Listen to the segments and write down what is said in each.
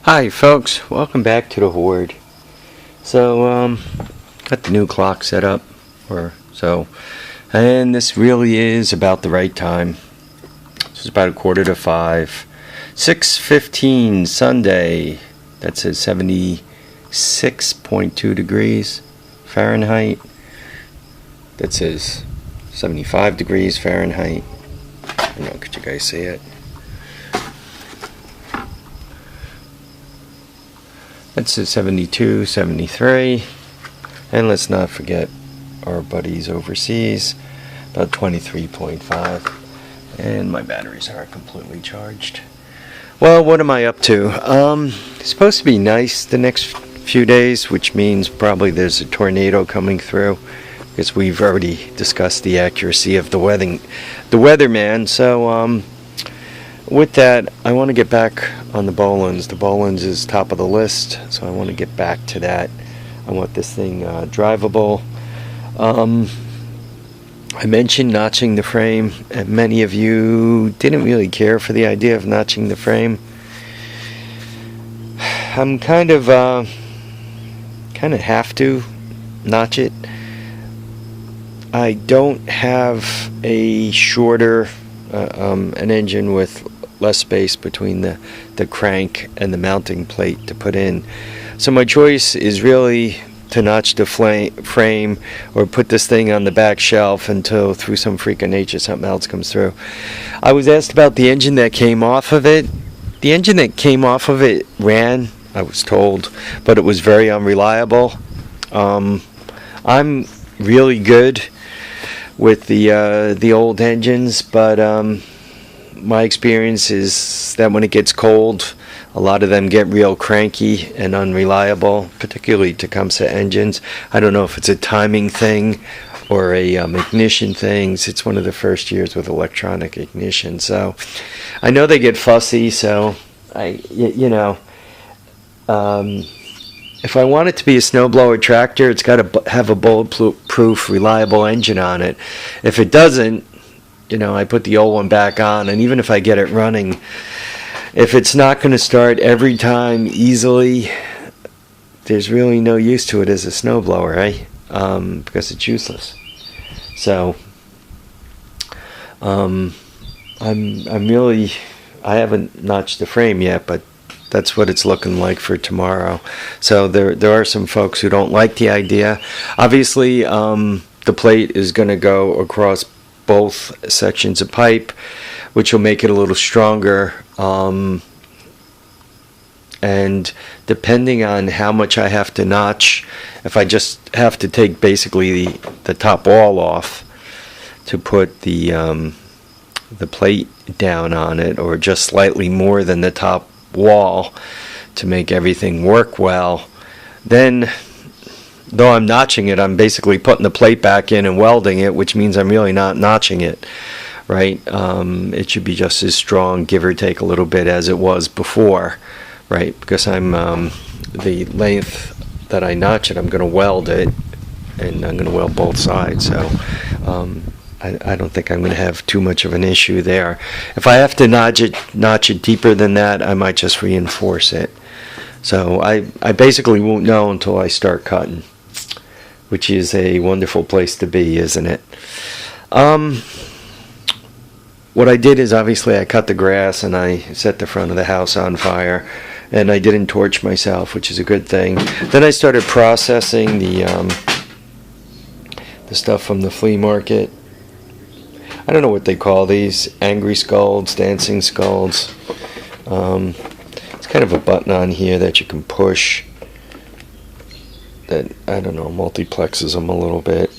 Hi folks, welcome back to the Horde. So, got the new clock set up, and this really is about the right time. This is about 4:45, 6:15 Sunday. That says 76.2 degrees Fahrenheit. That says 75 degrees Fahrenheit. I don't know, could you guys see it? That's at 72, 73, and let's not forget our buddies overseas, about 23.5, and my batteries are completely charged. Well, what am I up to? It's supposed to be nice the next few days, which means probably there's a tornado coming through, because we've already discussed the accuracy of the weatherman. So, with that, I want to get back on the Bolins. The Bolins is top of the list, so I want to get back to that. I want this thing drivable. I mentioned notching the frame, and many of you didn't really care for the idea of notching the frame. I'm kind of have to notch it. I don't have a shorter an engine with less space between the crank and the mounting plate to put in. So my choice is really to notch the frame or put this thing on the back shelf until through some freak of nature something else comes through. I was asked about the engine that came off of it. The engine that came off of it ran, I was told, but it was very unreliable. I'm really good with the old engines, but my experience is that when it gets cold, a lot of them get real cranky and unreliable, particularly Tecumseh engines. I don't know if it's a timing thing or a ignition thing. It's one of the first years with electronic ignition, so I know they get fussy. So if I want it to be a snowblower tractor, it's got to have a bulletproof, reliable engine on it. If it doesn't, I put the old one back on, and even if I get it running, if it's not going to start every time easily, there's really no use to it as a snowblower, right? Because it's useless. So, I haven't notched the frame yet, but that's what it's looking like for tomorrow. So there are some folks who don't like the idea. Obviously, the plate is going to go across both sections of pipe, which will make it a little stronger. And depending on how much I have to notch, if I just have to take basically the top wall off to put the plate down on it, or just slightly more than the top wall to make everything work well, then though I'm notching it, I'm basically putting the plate back in and welding it, which means I'm really not notching it, right? It should be just as strong, give or take a little bit, as it was before, right? Because I'm the length that I notch it, I'm going to weld it, and I'm going to weld both sides. So I don't think I'm going to have too much of an issue there. If I have to notch it deeper than that, I might just reinforce it. So I basically won't know until I start cutting, which is a wonderful place to be, isn't it? What I did is, obviously, I cut the grass and I set the front of the house on fire, and I didn't torch myself, which is a good thing. Then I started processing the stuff from the flea market. I don't know what they call these, angry skulls, dancing skulls. It's kind of a button on here that you can push that, I don't know, multiplexes them a little bit.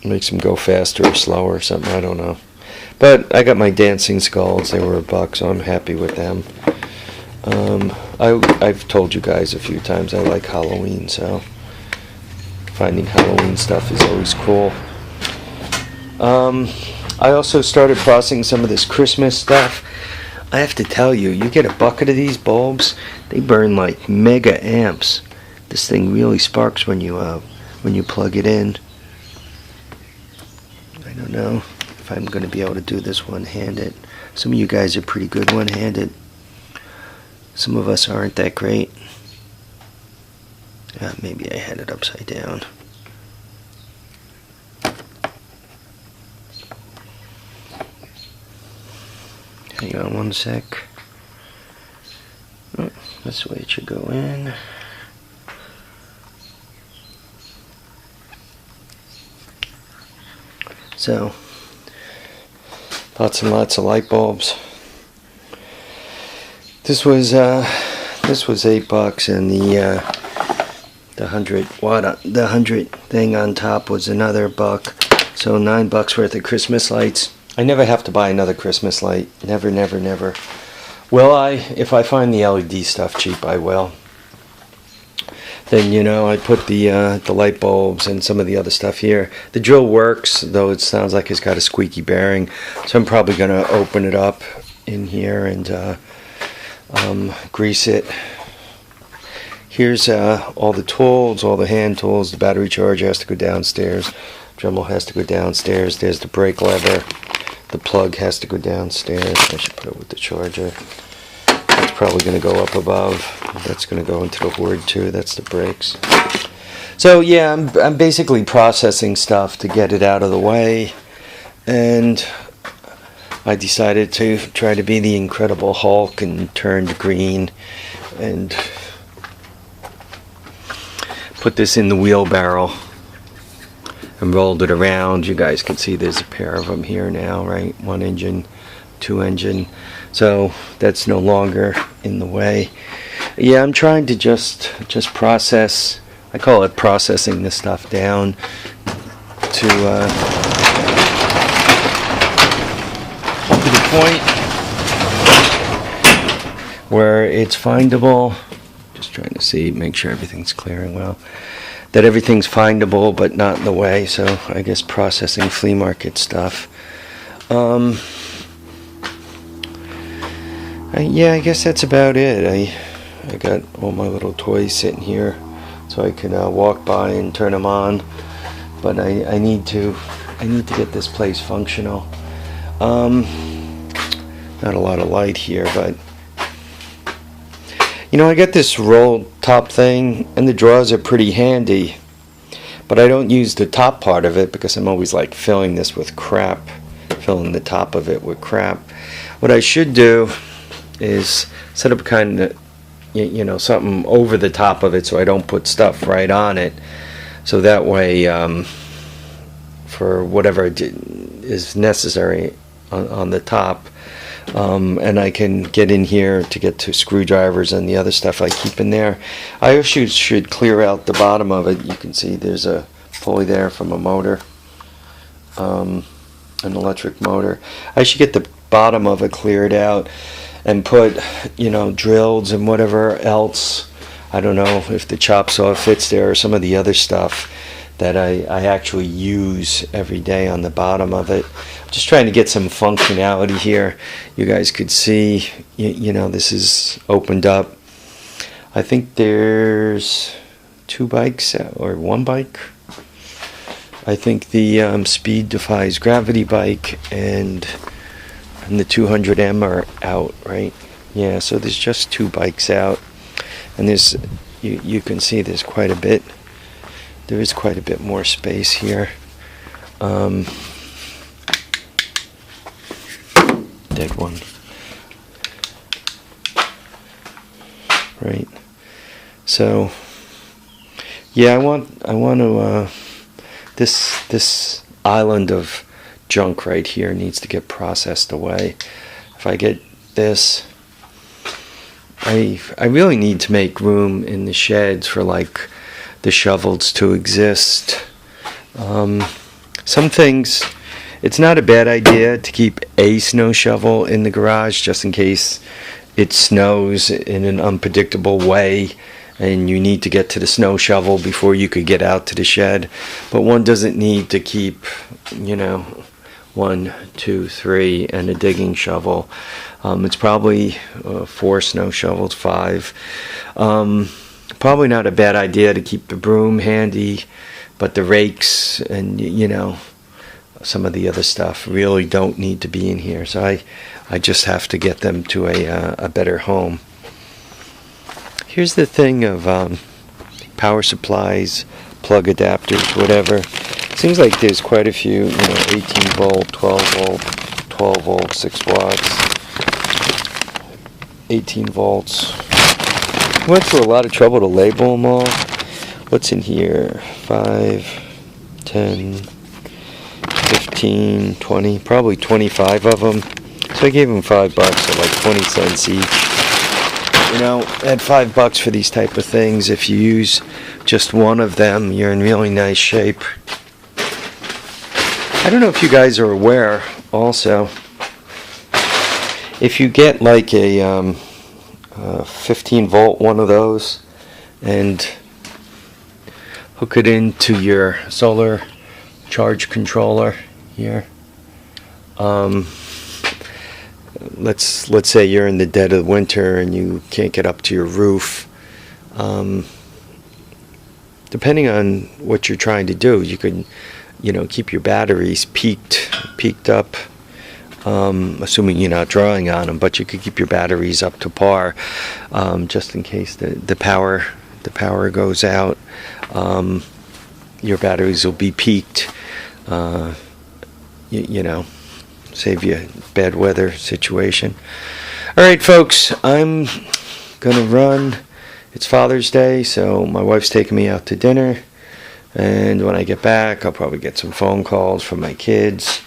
Makes them go faster or slower or something, I don't know. But I got my dancing skulls, they were $1, so I'm happy with them. I've told you guys a few times I like Halloween, so finding Halloween stuff is always cool. I also started processing some of this Christmas stuff. I have to tell you, you get a bucket of these bulbs, they burn like mega amps. This thing really sparks when you plug it in. I don't know if I'm going to be able to do this one-handed. Some of you guys are pretty good one-handed. Some of us aren't that great. Maybe I had it upside down. Hang on one sec. Oh, this way it should go in. So, lots and lots of light bulbs. This was $8, and the 100 thing on top was another $1. So $9 worth of Christmas lights. I never have to buy another Christmas light. Never, never, never. Will I? If I find the LED stuff cheap, I will. Then, you know, I put the light bulbs and some of the other stuff here. The drill works, though it sounds like it's got a squeaky bearing. So I'm probably going to open it up in here and grease it. Here's all the tools, all the hand tools. The battery charger has to go downstairs. Dremel has to go downstairs. There's the brake lever. The plug has to go downstairs. I should put it with the charger. That's probably going to go up above. That's going to go into the hoard too. That's the brakes. So yeah, I'm basically processing stuff to get it out of the way. And I decided to try to be the Incredible Hulk and turned green and put this in the wheelbarrow and rolled it around. You guys can see there's a pair of them here now, right? 1 engine, 2 engine. So that's no longer in the way. Yeah, I'm trying to just process. I call it processing this stuff down to the point where it's findable. Just trying to see, make sure everything's clearing well. That everything's findable but not in the way. So I guess processing flea market stuff. Yeah, I guess that's about it. I got all my little toys sitting here so I can walk by and turn them on. But I need to get this place functional. Not a lot of light here, but you know, I got this rolled top thing, and the drawers are pretty handy. But I don't use the top part of it because I'm always like filling this with crap, filling the top of it with crap. What I should do is set up kind of, you know, something over the top of it so I don't put stuff right on it. So that way, for whatever is necessary on the top, and I can get in here to get to screwdrivers and the other stuff I keep in there. I also should clear out the bottom of it. You can see there's a pulley there from a motor, an electric motor. I should get the bottom of it cleared out and put, you know, drills and whatever else. I don't know if the chop saw fits there or some of the other stuff that I actually use every day on the bottom of it. I'm just trying to get some functionality here. You guys could see, you know, this is opened up. I think there's 2 bikes or 1 bike. I think the Speed Defies Gravity bike and the 200M are out, right? Yeah, so there's just 2 bikes out, and there's you can see there's quite a bit. There is quite a bit more space here. Dead one. Right. So yeah, I want to this island of junk right here needs to get processed away. If I get this, I really need to make room in the sheds for like the shovels to exist. Some things, it's not a bad idea to keep a snow shovel in the garage just in case it snows in an unpredictable way and you need to get to the snow shovel before you could get out to the shed. But one doesn't need to keep, you know, 1, 2, 3 and a digging shovel. It's probably 4 snow shovels, 5. Probably not a bad idea to keep the broom handy, but the rakes and, you know, some of the other stuff really don't need to be in here. So I I just have to get them to a better home. Here's the thing of power supplies, plug adapters, whatever. Seems like there's quite a few, 18 volt, 12 volt, 12 volt, 6 watts, 18 volts. Went through a lot of trouble to label them all. What's in here? 5, 10, 15, 20, probably 25 of them. So I gave them $5, so like 20 cents each. At $5 for these type of things, if you use just one of them, you're in really nice shape. I don't know if you guys are aware also, if you get like a 15 volt one of those and hook it into your solar charge controller here, let's say you're in the dead of winter and you can't get up to your roof. Depending on what you're trying to do, you could keep your batteries peaked up, assuming you're not drawing on them, but you could keep your batteries up to par, just in case the power goes out. Your batteries will be peaked, save you a bad weather situation. Alright folks, I'm gonna run. It's Father's Day, so my wife's taking me out to dinner, and when I get back I'll probably get some phone calls from my kids.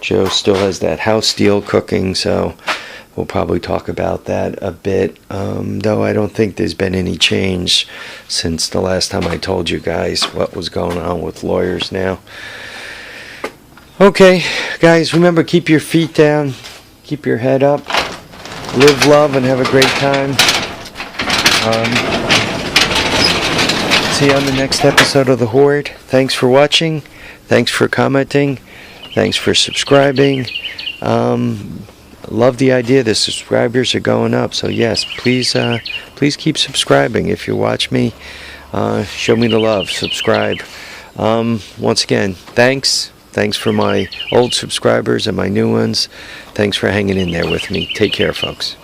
Joe still has that house deal cooking, so we'll probably talk about that a bit, though I don't think there's been any change since the last time I told you guys what was going on with lawyers now. Okay, guys, remember, keep your feet down, keep your head up, live, love, and have a great time. See you on the next episode of The Horde. Thanks for watching. Thanks for commenting. Thanks for subscribing. Love the idea. The subscribers are going up, so yes, please keep subscribing. If you watch me, show me the love. Subscribe. Once again, thanks for my old subscribers and my new ones. Thanks for hanging in there with me. Take care, folks.